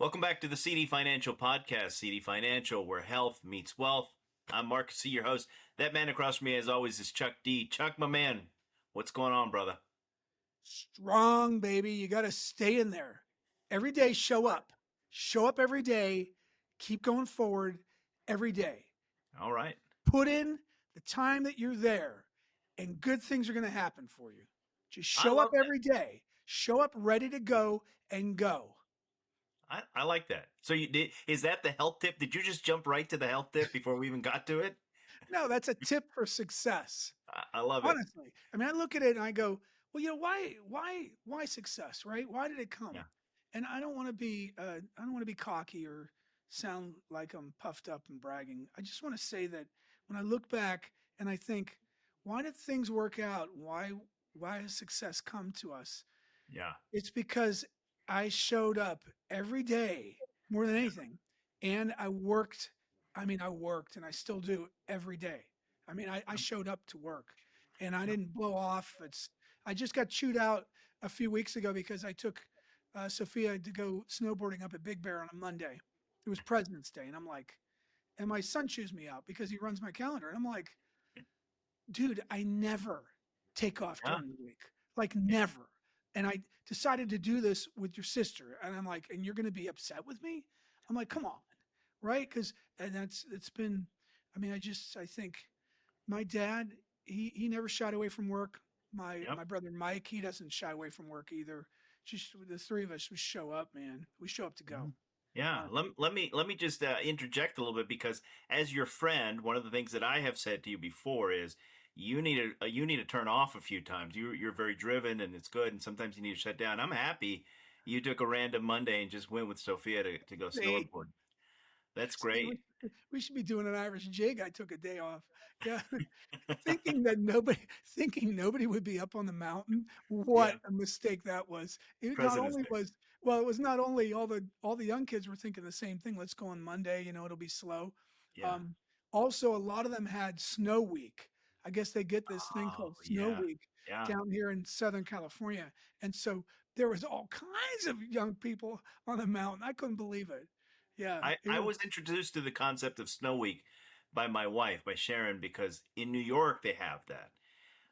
Welcome back to the CD Financial Podcast, CD Financial, where health meets wealth. I'm Marcus C., your host. That man across from me, as always, is Chuck D. Chuck, my man, what's going on, brother? Strong, baby. You got to stay in there. Every day, show up. Show up every day. Keep going forward every day. All right. Put in the time that you're there, and good things are going to happen for you. Just I show up love that. every day. Show up ready to go and go. I like that. So is that the health tip? Did you just jump right to the health tip before we even got to it? No, that's a tip for success. I love it. Honestly, I mean, I look at it and I go, well, why success, right? Why did it Yeah. come? And I don't want to be cocky or sound like I'm puffed up and bragging. I just want to say that when I look back and I think, why did things work out? Why has success come to us? Yeah. It's because I showed up every day more than anything, and I worked. I mean, I worked, and I still do every day. I mean, I showed up to work, and I didn't blow off. I just got chewed out a few weeks ago because I took Sophia to go snowboarding up at Big Bear on a Monday. It was President's Day, and I'm like, and my son chews me out because he runs my calendar, and I'm like, dude, I never take off Yeah. during the week, like never. And I decided to do this with your sister, and I'm like, and you're going to be upset with me? I'm like, come on, right? Because and it's been, I mean, I think my dad, he never shied away from work. My Yep. brother Mike, he doesn't shy away from work either. Just the three of us, we show up, man. We show up to go. Yeah. Honestly. Let me just interject a little bit, because as your friend, one of the things that I have said to you before is you need to turn off a few times. You're very driven, and it's good, and sometimes you need to shut down. I'm happy you took a random Monday and just went with Sophia to go See, snowboard. That's see, great. we should be doing an Irish jig. I took a day off. Yeah. Thinking nobody would be up on the mountain. Yeah. What a mistake that was. It not President's only Day. was well, it was not only all the young kids were thinking the same thing. Let's go on Monday, it'll be slow. Yeah. Um, Also a lot of them had snow week. I guess they get this thing Oh, called snow yeah. week Yeah. down here in Southern California. And so there was all kinds of young people on the mountain. I couldn't believe it. Yeah, it I was was introduced to the concept of Snow Week by my wife, by Sharon, because in New York they have that.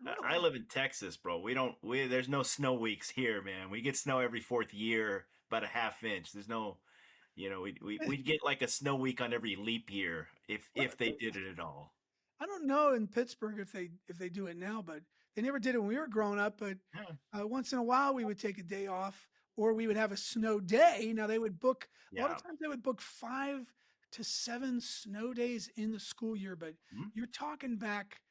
I really. live in Texas, bro. There's no snow weeks here, man. We get snow every fourth year, about a half inch. There's no, we'd get like a snow week on every leap year if they did it at all. I don't know in Pittsburgh if they do it now, but they never did it when we were growing up. But Yeah. once in a while, we would take a day off, or we would have a snow day. Now they would book a lot of Yeah. times. They would book 5 to 7 snow days in the school year, but Hmm? you're talking back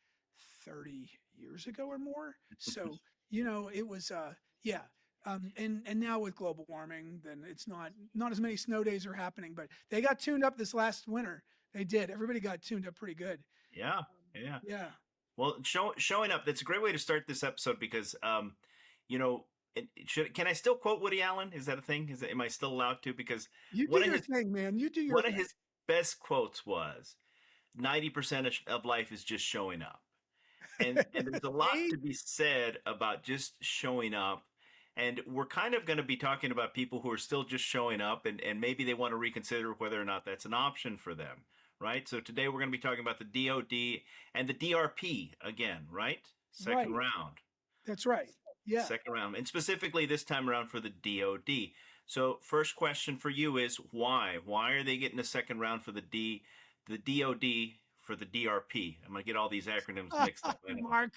30 years ago or more. So it was yeah. And now with global warming, then it's not as many snow days are happening. But they got tuned up this last winter. They did. Everybody got tuned up pretty good. Yeah. Yeah. Yeah. Well, showing up, that's a great way to start this episode because, can I still quote Woody Allen? Is that a thing? Am I still allowed to? Because You do one of your his thing, man. You do your one of thing. his best quotes was 90% of life is just showing up. And there's a lot See? to be said about just showing up. And we're kind of going to be talking about people who are still just showing up, and maybe they want to reconsider whether or not that's an option for them, right? So today we're going to be talking about the DoD and the DRP again, right? Second Right. round. That's right. Yeah. Second round. And specifically this time around for the DoD. So first question for you is why? Why are they getting a second round for the DoD for the DRP? I'm going to get all these acronyms mixed up. I know. Mark.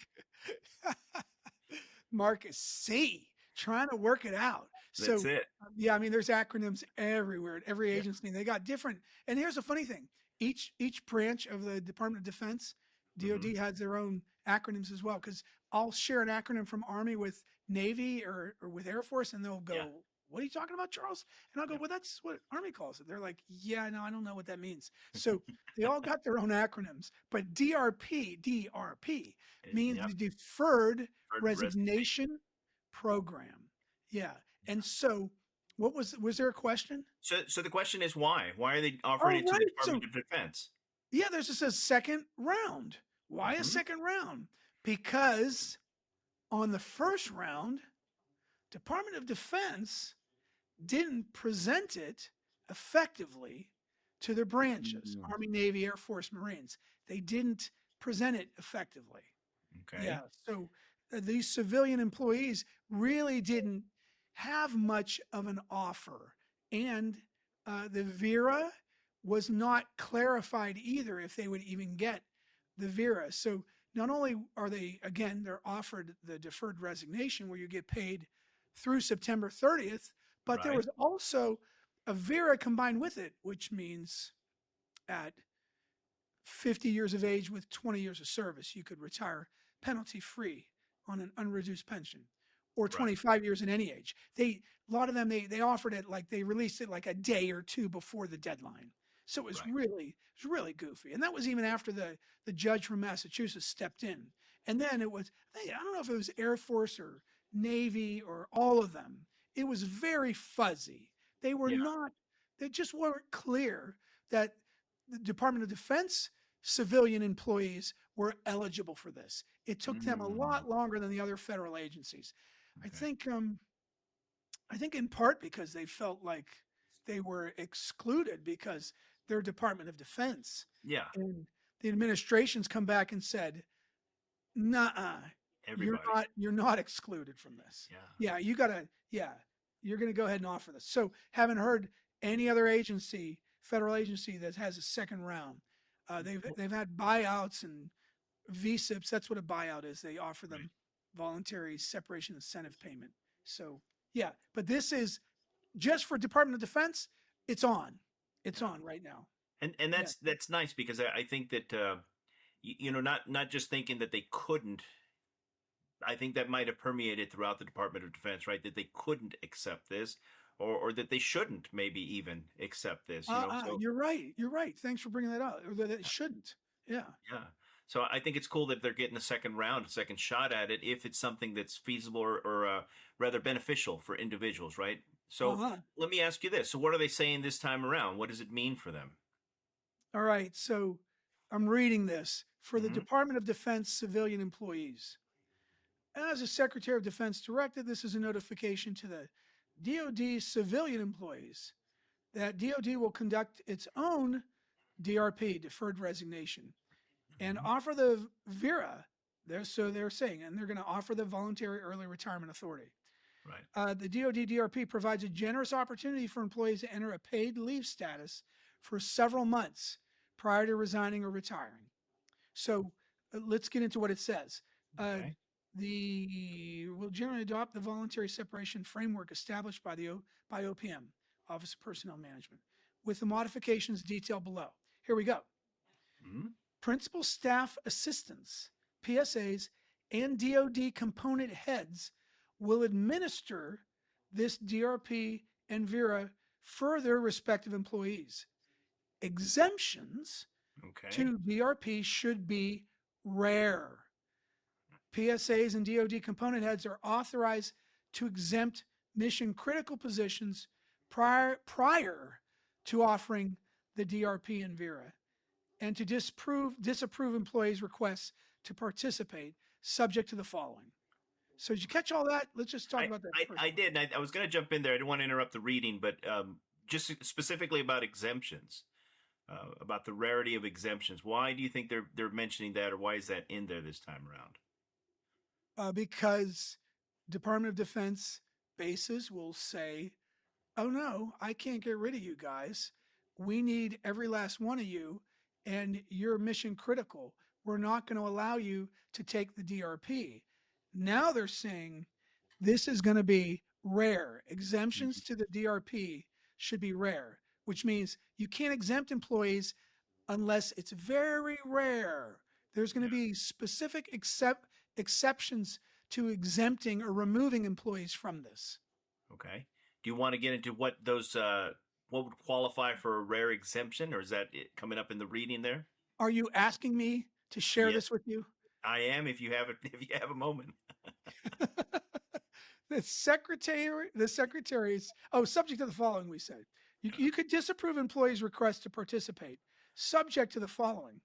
Marcus C. Trying to work it out. That's So it. yeah, I mean, there's acronyms everywhere at every Yeah. agency. They got different. And here's the funny thing: each branch of the Department of Defense, Hmm. DoD, has their own acronyms as well. Because I'll share an acronym from Army with Navy or with Air Force, and they'll Yeah. go, "What are you talking about, Charles?" And I'll go, Yeah. "Well, that's what Army calls it." They're like, "Yeah, no, I don't know what that means." So they all got their own acronyms. But DRP means Yep. the Deferred For resignation. Resignation Program. Yeah. And so was there a question? So the question is why? Why are they offering Oh, it to the right. So Department of Defense? yeah, there's just a second round. Why a Hmm. second round? Because on the first round, Department of Defense didn't present it effectively to their branches, Mm, Army, Navy, Air Force, Marines. They didn't present it effectively. okay. Yeah. So these civilian employees really didn't have much of an offer. And the VERA was not clarified either if they would even get the VERA. So not only are they, again, they're offered the deferred resignation where you get paid through September 30th, but there Right. was also a VERA combined with it, which means at 50 years of age with 20 years of service, you could retire penalty free on an unreduced pension, or Right. 25 years in any age. A lot of them, they offered it like they released it like a day or two before the deadline. So Right. it was really goofy. And that was even after the judge from Massachusetts stepped in. And then it was, I don't know if it was Air Force or Navy or all of them. It was very fuzzy. They were Yeah. not, they just weren't clear that the Department of Defense civilian employees were eligible for this. It took them a Mm, lot longer than the other federal agencies. I okay. think I think in part because they felt like they were excluded because they're Department of Defense. Yeah. And the administration's come back and said, "Nah, Everybody. you're not excluded from this. Yeah. Yeah, yeah, you're gonna go ahead and offer this." So haven't heard any other agency, federal agency that has a second round. They've had buyouts and VSIPs. That's what a buyout is. They offer Right. them voluntary separation incentive payment. So yeah, but this is just for Department of Defense. It's on. It's Yeah. on right now. And Yeah. that's nice because I think that not just thinking that they couldn't. I think that might have permeated throughout the Department of Defense, right? That they couldn't accept this, or that they shouldn't maybe even accept this. So You're right. You're right. Thanks for bringing that up. Or that it shouldn't. Yeah. yeah. So I think it's cool that they're getting a second round, a second shot at it, if it's something that's feasible or rather beneficial for individuals, right? So Uh-huh. let me ask you this: so what are they saying this time around? What does it mean for them? All right. So I'm reading this for the Hmm. Department of Defense civilian employees. As the Secretary of Defense directed, this is a notification to the DoD civilian employees that DoD will conduct its own DRP, deferred resignation, and Hmm. offer the VERA. They're saying, and they're going to offer the voluntary early retirement authority. Right. The DoD DRP provides a generous opportunity for employees to enter a paid leave status for several months prior to resigning or retiring. So let's get into what it says. Uh, Okay. the will generally adopt the voluntary separation framework established by by OPM, Office of Personnel Management, with the modifications detailed below. Here we go. Hmm. Principal staff assistants, PSAs, and DoD component heads will administer this DRP and VERA for their respective employees. Exemptions Okay. to DRP should be rare. PSAs and DoD component heads are authorized to exempt mission critical positions prior to offering the DRP and VERA, and to disapprove employees' requests to participate subject to the following. So did you catch all that? Let's just talk I about that I, first I one. did. And I was going to jump in there. I didn't want to interrupt the reading, but just specifically about exemptions, about the rarity of exemptions. Why do you think they're mentioning that, or why is that in there this time around? Because Department of Defense bases will say, "Oh no, I can't get rid of you guys. We need every last one of you, and you're mission critical. We're not going to allow you to take the DRP." Now they're saying this is going to be rare. Exemptions Mhm. to the DRP should be rare, which means you can't exempt employees unless it's very rare. There's going to Yeah. be specific exceptions to exempting or removing employees from this. Okay. Do you want to get into what would qualify for a rare exemption, or is that it coming up in the reading there? Are you asking me to share Yes, this with you? I am. If you have it, if you have a moment. The secretaries, subject to the following, we said. Yeah. You could disapprove employees' request to participate, subject to the following.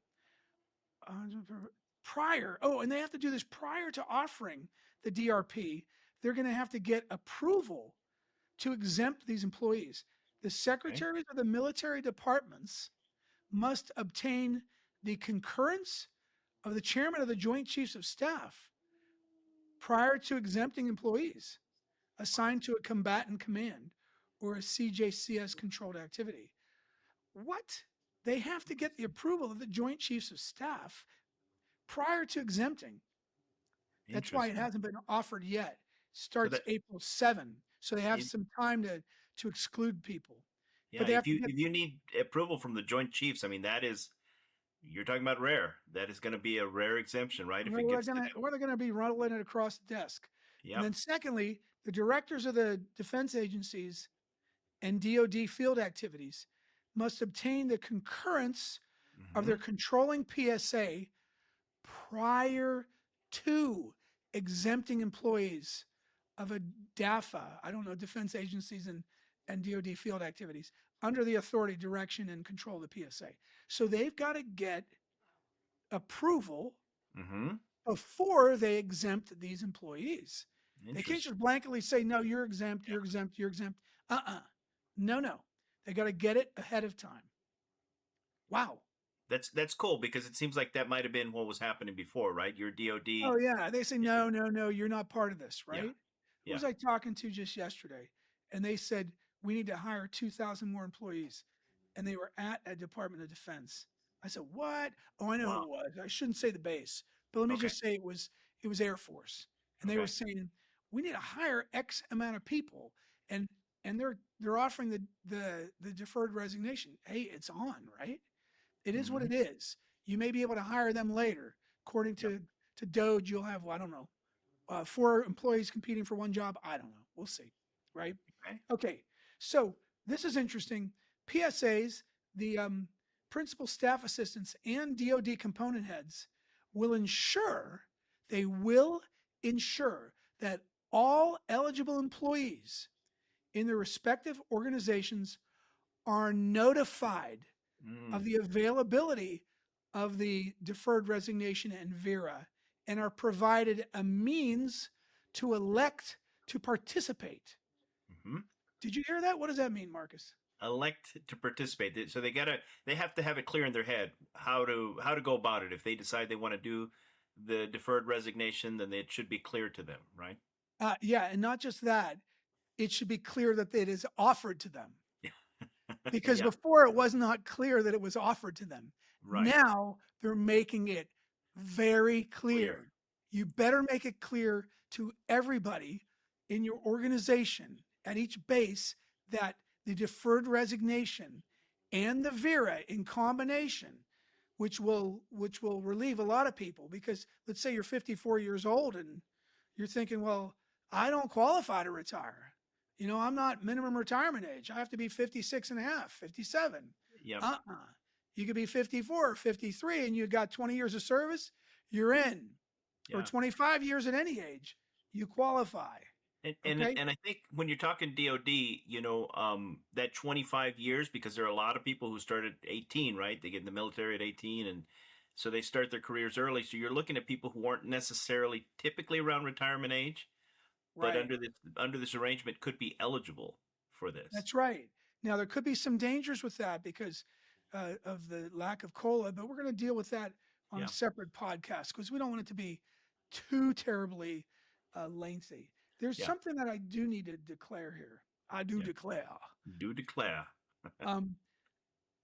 Prior, and they have to do this prior to offering the DRP. They're going to have to get approval to exempt these employees. The Okay. secretaries of the military departments must obtain the concurrence of the chairman of the Joint Chiefs of Staff prior to exempting employees Wow. assigned to a combatant command or a CJCS controlled activity. What? They have to get the approval of the Joint Chiefs of Staff prior to exempting. That's why it Interesting. hasn't been offered yet. It So starts that April 7. So they have if, some time to exclude people. yeah, But they if have to you get if you need approval from the Joint Chiefs, I mean that is you're talking about rare. That is going to be a rare exemption, right? If it Well, gets to them. they're gonna be rolling it across the desk. And Yep. then secondly, the directors of the defense agencies and DoD field activities must obtain the concurrence of their Hmm. controlling PSA prior to exempting employees of a DAFA, I don't know, defense agencies and DoD field activities under the authority, direction, and control of the PSA. So they've got to get approval Hmm. before they exempt these employees. They can't Interesting. just blanketly say, no, you're exempt, Yeah. you're exempt, you're exempt. No, no. They got to get it ahead of time. Wow. That's cool because it seems like that might have been what was happening before, right? Your Oh, DoD. yeah. They say, no, no, no, you're not part of this, Yeah. right? Who Yeah. was I talking to just yesterday? And they said, we need to hire 2,000 more employees. And they were at a Department of Defense. I said, what? Oh, I know who Wow. it was. I shouldn't say the base, but let me Okay. just say it was Air Force. And they were Okay. saying, we need to hire X amount of people. And they're offering the deferred resignation. Hey, it's on, right? It is what Hmm. it is. You may be able to hire them later. According Yep. to DoD, you'll have, well, I don't know, four employees competing for one job. I don't know. We'll see. Right. Okay. Okay. So this is interesting. PSAs, the principal staff assistants and DoD component heads will ensure, they will ensure that all eligible employees in their respective organizations are notified of Mm. the availability of the deferred resignation and VERA and are provided a means to elect to participate. Hmm. Did you hear that? What does that mean, Marcus? Elect to participate. So they have to have it clear in their head how to go about it. If they decide they want to do the deferred resignation, then it should be clear to them, right? Yeah, and not just that, it should be clear that it is offered to them. Because Yeah. before it was not clear that it was offered to them. Right. Now they're making it very Clear. clear. You better make it clear to everybody in your organization at each base that the deferred resignation and the VERA in combination, which will relieve a lot of people, because let's say you're 54 years old and you're thinking, well, I don't qualify to retire. I'm not minimum retirement age. I have to be 56 and a half, 57. Yep. Uh-uh. You could be 54 or 53 and you got 20 years of service, you're in. Or Yeah. 25 years at any age, you qualify. Okay? And I think when you're talking DoD, that 25 years, because there are a lot of people who start at 18, right? They get in the military at 18, and so they start their careers early. So you're looking at people who aren't necessarily typically around retirement age, but Right. under this arrangement could be eligible for this. That's right. Now, there could be some dangers with that because of the lack of COLA, but we're going to deal with that on a Yeah. separate podcast because we don't want it to be too terribly lengthy. There's Yeah. something that I do need to declare here. I do Yeah. declare. Do declare. Um,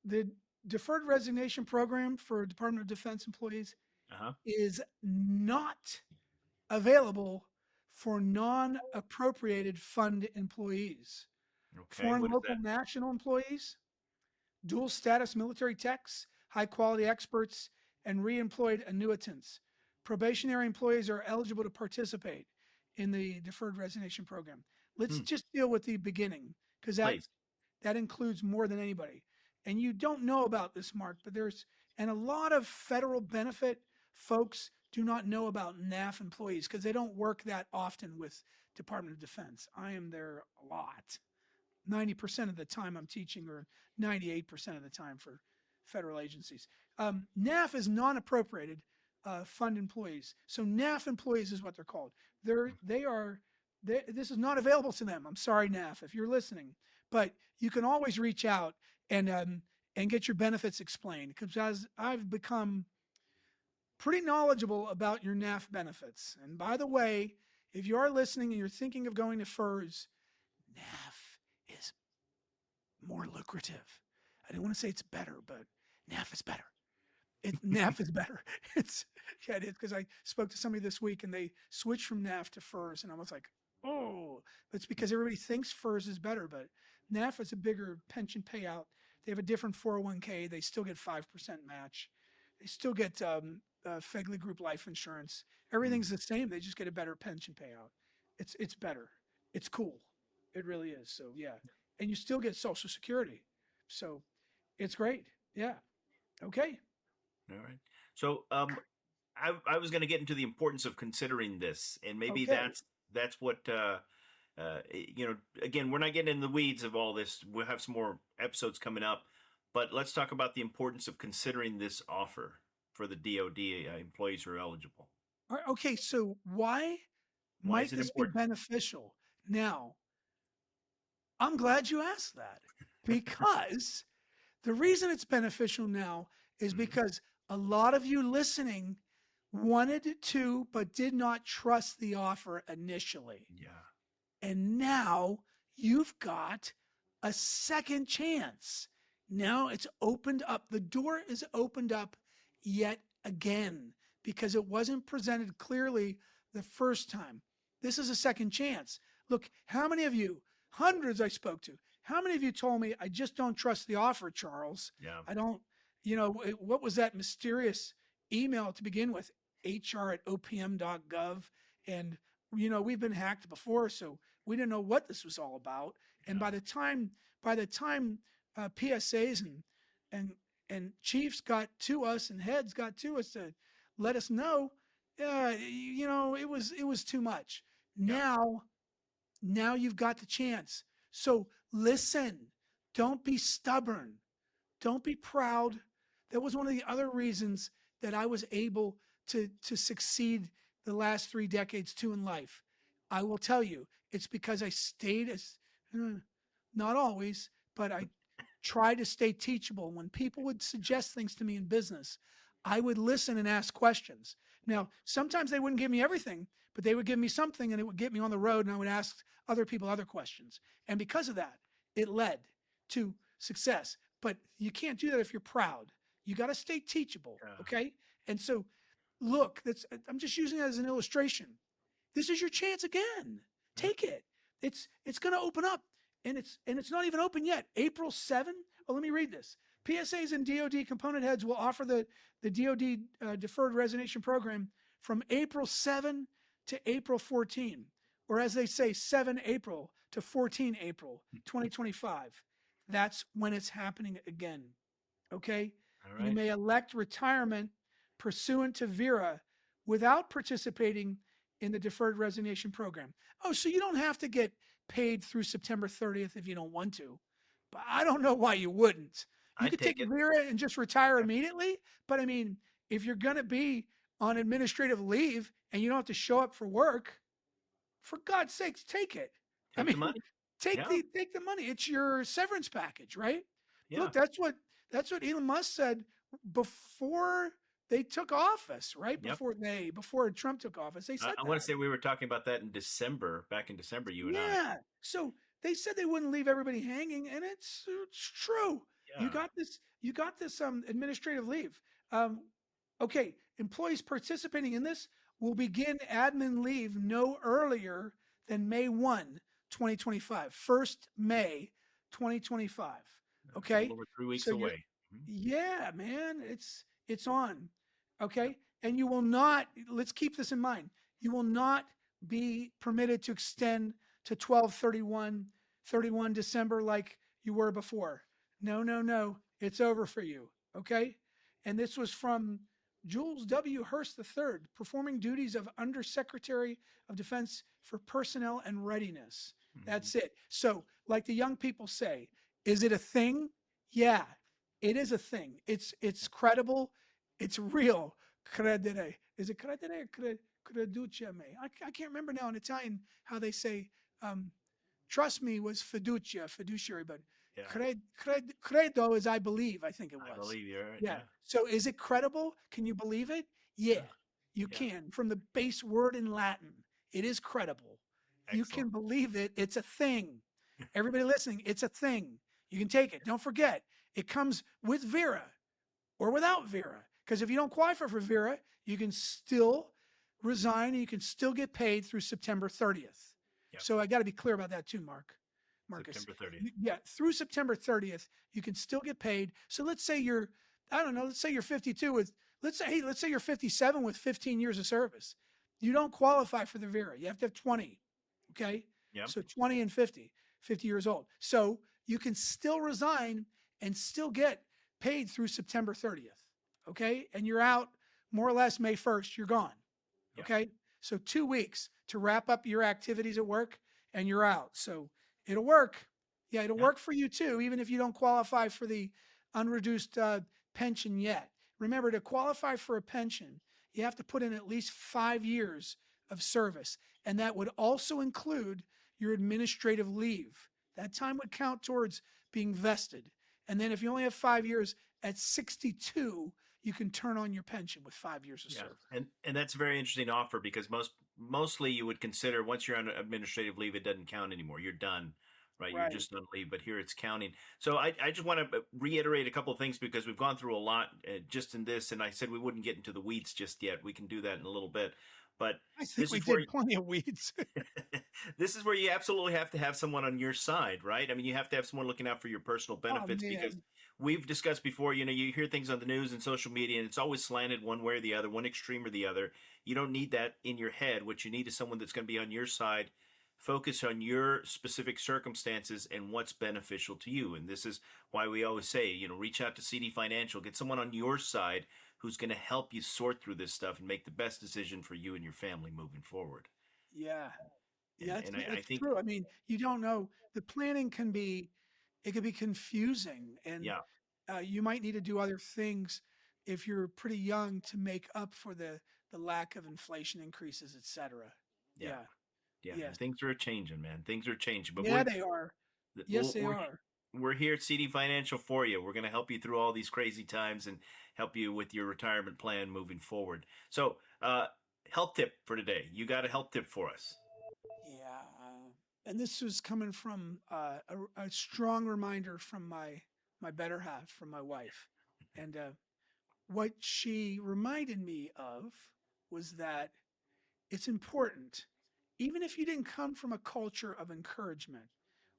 the deferred resignation program for Department of Defense employees Uh-huh. is not available for non-appropriated fund employees. Okay. Foreign, What is local, that? national employees, dual status military techs, high quality experts, and reemployed annuitants. Probationary employees are eligible to participate in the deferred resignation program. Let's Hmm. just deal with the beginning because that Please. that includes more than anybody. And you don't know about this, Mark, but and a lot of federal benefit folks do not know about NAF employees because they don't work that often with Department of Defense. I am there a lot. 90% of the time I'm teaching, or 98% of the time for federal agencies. NAF is non-appropriated fund employees. So NAF employees is what they're called. They are, this is not available to them. I'm sorry, NAF, if you're listening, but you can always reach out and get your benefits explained, because as I've become pretty knowledgeable about your NAF benefits. And by the way, if you are listening and you're thinking of going to FERS, NAF is more lucrative. I didn't want to say it's better, but NAF is better. NAF is better. It's yeah, it is, because I spoke to somebody this week and they switched from NAF to FERS, and I was like, oh, it's because everybody thinks FERS is better, but NAF is a bigger pension payout. They have a different 401k. They still get 5% match. They still get Fegley Group life insurance. Mm. Everything's the same. They just get a better pension payout. It's better. It's cool. It really is. So yeah, and you still get Social Security. So it's great. Yeah. Okay. All right. So I was going to get into the importance of considering this, and maybe Okay. that's what again, we're not getting in the weeds of all this. We'll have some more episodes coming up, but let's talk about the importance of considering this offer for the DoD employees who are eligible. Okay. So why Why might is it this be important? beneficial? Now, I'm glad you asked that, because the reason it's beneficial now is Mhm. because a lot of you listening wanted to, but did not trust the offer initially. Yeah. And now you've got a second chance. Now it's opened up. The door is opened up yet again, because it wasn't presented clearly the first time. This is a second chance. Look, how many of you, hundreds I spoke to, how many of you told me, I just don't trust the offer, Charles? Yeah. I don't, what was that mysterious email to begin with? HR@opm.gov. And, we've been hacked before, so we didn't know what this was all about. And Yeah. by the time PSAs and and chiefs got to us and heads got to us to let us know, it was too much. Yeah. Now you've got the chance. So listen, don't be stubborn. Don't be proud. That was one of the other reasons that I was able to succeed the last 3 decades too in life. I will tell you, it's because I stayed as not always, but I tried to stay teachable. When people would suggest things to me in business, I would listen and ask questions. Yeah. Now, sometimes they wouldn't give me everything, but they would give me something and it would get me on the road, and I would ask other people other questions. And because of that, it led to success. But you can't do that if you're proud. You got to stay teachable. Yeah. Okay. And so, look, I'm just using that as an illustration. This is your chance again. Yep. Take it. It's going to open up, and it's not even open yet. April 7. Oh, let me read this. PSAs and DoD component heads will offer the DoD deferred resignation program from April 7 to April 14, or as they say, 7 April to 14 April 2025. That's when it's happening again. Okay. All You right. may elect retirement pursuant to VERA without participating in the deferred resignation program. Oh, so you don't have to get paid through September 30th if you don't want to. But I don't know why you wouldn't. You I'd could take take it. VERA and just retire immediately. But I mean, if you're going to be on administrative leave and you don't have to show up for work, for God's sakes, take it. I Take the mean, money. take Yeah. the money. It's your severance package, right? Yeah. Look, that's what Elon Musk said before they took office, right? Yep. Before Trump took office, they I, said I want to that. say we were talking about that in December, back in December, you and I. Yeah. So they said they wouldn't leave everybody hanging, and it's true. You Yeah. got this. You got this administrative leave. Um, okay, employees participating in this will begin admin leave no earlier than May 1, 2025. 1st May 2025. A little Okay? over 3 weeks So you're away. Mhm. yeah, man, it's on. Okay? And you will not, let's keep this in mind. You will not be permitted to extend to 12/31 December like you were before. No, no, no. It's over for you. Okay? And this was from Jules W. Hurst III, performing duties of Undersecretary of Defense for Personnel and Readiness. Mhm. That's it. So, like the young people say, is it a thing? Yeah, it is a thing. It's credible. It's real. Credere. Is it credere? Creduceme. I can't remember now in Italian how they say trust me was fiducia, fiduciary, but Yeah. credo is I believe, I think it I was. believe you're right. Yeah. Yeah. So is it credible? Can you believe it? Yeah, Yeah. you Yeah. can. From the base word in Latin, it is credible. You Excellent. can believe it. It's a thing. Everybody listening, it's a thing. You can take it. Don't forget, it comes with VERA or without VERA. Because if you don't qualify for VERA, you can still resign and you can still get paid through September 30th. Yep. So I got to be clear about that too, Marcus. September 30th. Yeah, through September 30th, you can still get paid. So let's say you're, I don't know, let's say you're 52 with, let's say you're 57 with 15 years of service. You don't qualify for the VERA. You have to have 20. Okay. Yep. So 20 and 50, 50 years old. So you can still resign and still get paid through September 30th. Okay. And you're out more or less May 1st, you're gone. Yep. Okay. So 2 weeks to wrap up your activities at work and you're out. So it'll work. Yeah, it'll Yep. work for you too, even if you don't qualify for the unreduced pension yet. Remember, to qualify for a pension, you have to put in at least 5 years of service. And that would also include your administrative leave. That time would count towards being vested. And then if you only have 5 years, at 62, you can turn on your pension with 5 years of Yeah. service. And that's a very interesting offer because mostly you would consider once you're on administrative leave, it doesn't count anymore. You're done, right? You're Right. just on leave, but here it's counting. So I just want to reiterate a couple of things because we've gone through a lot just in this, and I said we wouldn't get into the weeds just yet. We can do that in a little bit, but I think this we is where did plenty of weeds. this is where you absolutely have to have someone on your side, right? I mean, you have to have someone looking out for your personal Oh, benefits because man. we've discussed before, you hear things on the news and social media and it's always slanted one way or the other, one extreme or the other. You don't need that in your head. What you need is someone that's going to be on your side, focus on your specific circumstances and what's beneficial to you. And this is why we always say, reach out to CD Financial, get someone on your side who's going to help you sort through this stuff and make the best decision for you and your family moving forward. Yeah. And Yeah, and I it's think, true. I mean, you don't know. The planning it can be confusing, and yeah, you might need to do other things if you're pretty young to make up for the lack of inflation increases, et cetera. yeah, Yeah. yeah. Yes. And things are changing, man. Things are changing. But Yeah, they are. Yes, we'll, they we're are. we're here at CD Financial for you. We're going to help you through all these crazy times and help you with your retirement plan moving forward. So, health tip for today. You got a health tip for us? Yeah. And this was coming from a strong reminder from my better half, from my wife, and what she reminded me of was that it's important, even if you didn't come from a culture of encouragement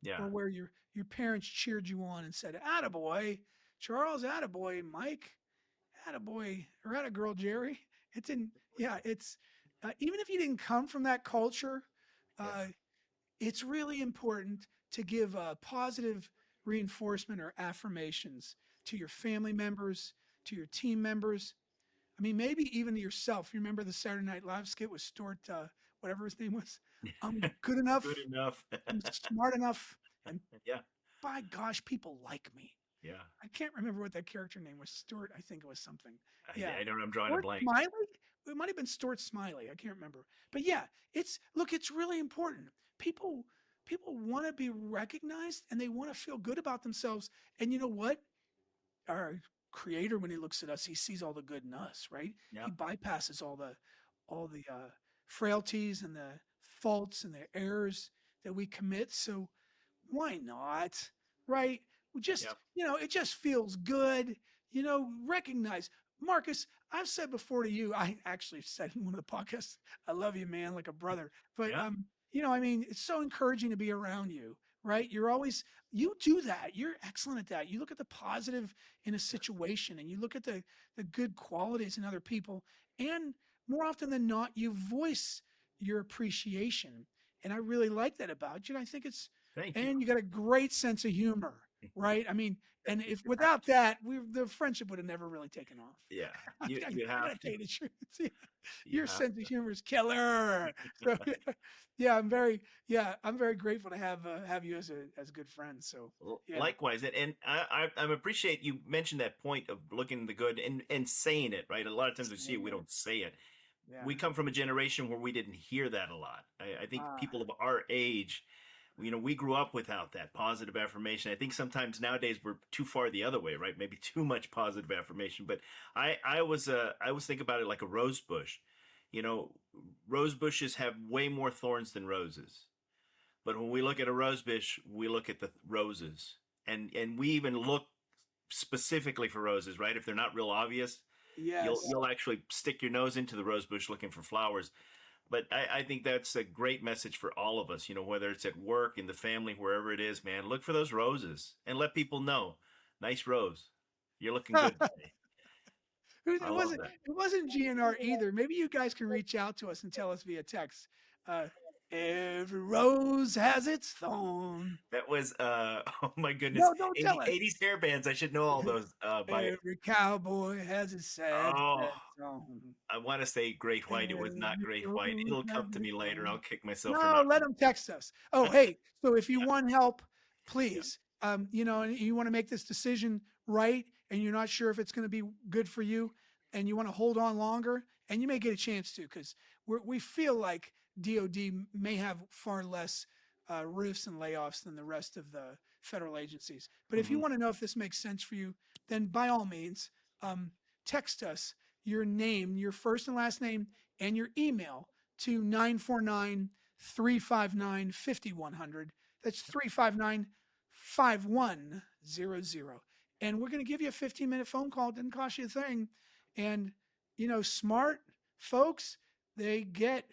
Yeah, or where your parents cheered you on and said, "Attaboy, Charles, attaboy, Mike, attaboy, or attagirl, Jerry." It didn't. Yeah, it's even if you didn't come from that culture, yeah, uh, it's really important to give positive reinforcement or affirmations to your family members, to your team members. I mean, maybe even to yourself. You remember the Saturday Night Live skit with Stuart, whatever his name was? I'm good good enough. enough. I'm smart enough. And Yeah, by gosh, people like me. yeah. I can't remember what that character name was. Stuart, I think it was something. Yeah. I know I'm drawing a Stuart blank. Smiley? It might have been Stuart Smiley. I can't remember. But yeah, it's really important. People people want to be recognized and they want to feel good about themselves. And you know what? Our creator, when he looks at us, he sees all the good in us, right? Yeah, He bypasses all the frailties and the faults and the errors that we commit. So why not? Right? We yeah, just, it just feels good. Recognize. Marcus, I've said before to you, I actually said in one of the podcasts, I love you, man, like a brother. But yeah. I mean, it's so encouraging to be around you, right? You do that. You're excellent at that. You look at the positive in a situation and you look at the good qualities in other people. And more often than not, you voice your appreciation. And I really like that about you. And I think Thank you. and you got a great sense of humor, right? I mean, and if You have without to. that, the friendship would have never really taken off. Yeah, I, you I have gotta to. tell you the truth. Yeah. You Your have sense of to. humor is killer. So I'm very grateful to have you as a good friend. So yeah, Likewise, and I appreciate you mentioned that point of looking the good and saying it right. A lot of times we see it, saying we it. don't say it. Yeah. We come from a generation where we didn't hear that a lot. I think Ah, people of our age, we grew up without that positive affirmation. I think sometimes nowadays we're too far the other way, right? Maybe too much positive affirmation. But I was thinking about it like a rose bush. You know, rose bushes have way more thorns than roses. But when we look at a rose bush, we look at the roses, and we even look specifically for roses, right? If they're not real obvious, Yes. you'll actually stick your nose into the rose bush looking for flowers. But I think that's a great message for all of us, whether it's at work, in the family, wherever it is, man, look for those roses and let people know. Nice rose. You're looking good today. I It love wasn't that. it wasn't GNR either. Maybe you guys can reach out to us and tell us via text. Uh, every rose has its thorn. That was oh my goodness. No, don't tell 80, us. 80s hair bands. I should know all those by Every cowboy has his sad, oh, sad song. I want to say Great White. It was not Every Great White. rose It'll has come to its me later. thorn. I'll kick myself for No, not let them text us. Oh, hey, so if you yeah, want help, yeah, please, and you want to make this decision right, and you're not sure if it's going to be good for you, and you want to hold on longer, and you may get a chance to, because we feel like DoD may have far less roofs and layoffs than the rest of the federal agencies. But if you hmm want to know if this makes sense for you, then by all means, um, text us your name, your first and last name, and your email to 949 359 5100. That's 359 5100. And we're going to give you a 15-minute phone call. It didn't cost you a thing. And, smart folks, they get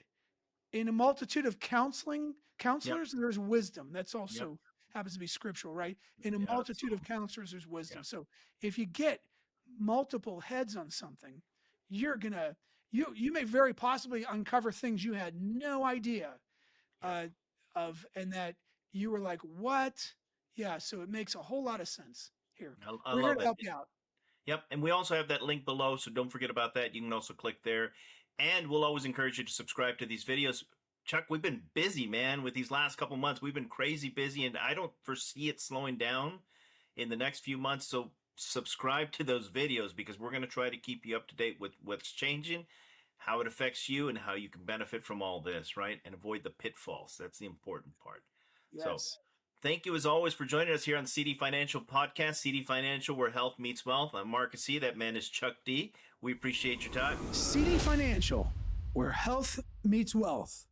in a multitude of Yep. counselors, there's wisdom. That's Yep. also happens to be scriptural, right? In a Yeah, multitude of absolutely. counselors, there's Yeah. wisdom. So if you get multiple heads on something, you're gonna you may very possibly uncover things you had no idea Yeah. uh, of, and that you were like, what? Yeah. So it makes a whole lot of sense here. I We're here love to that. help you out. Yep. And we also have that link below, so don't forget about that. You can also click there. And we'll always encourage you to subscribe to these videos. Chuck, we've been busy, man, with these last couple months. We've been crazy busy, and I don't foresee it slowing down in the next few months. So subscribe to those videos because we're going to try to keep you up to date with what's changing, how it affects you, and how you can benefit from all this, right? And avoid the pitfalls. That's the important part. So Yes. thank you as always for joining us here on CD Financial Podcast, CD Financial, where health meets wealth. I'm Marcus C. That man is Chuck D. We appreciate your time. CD Financial, where health meets wealth.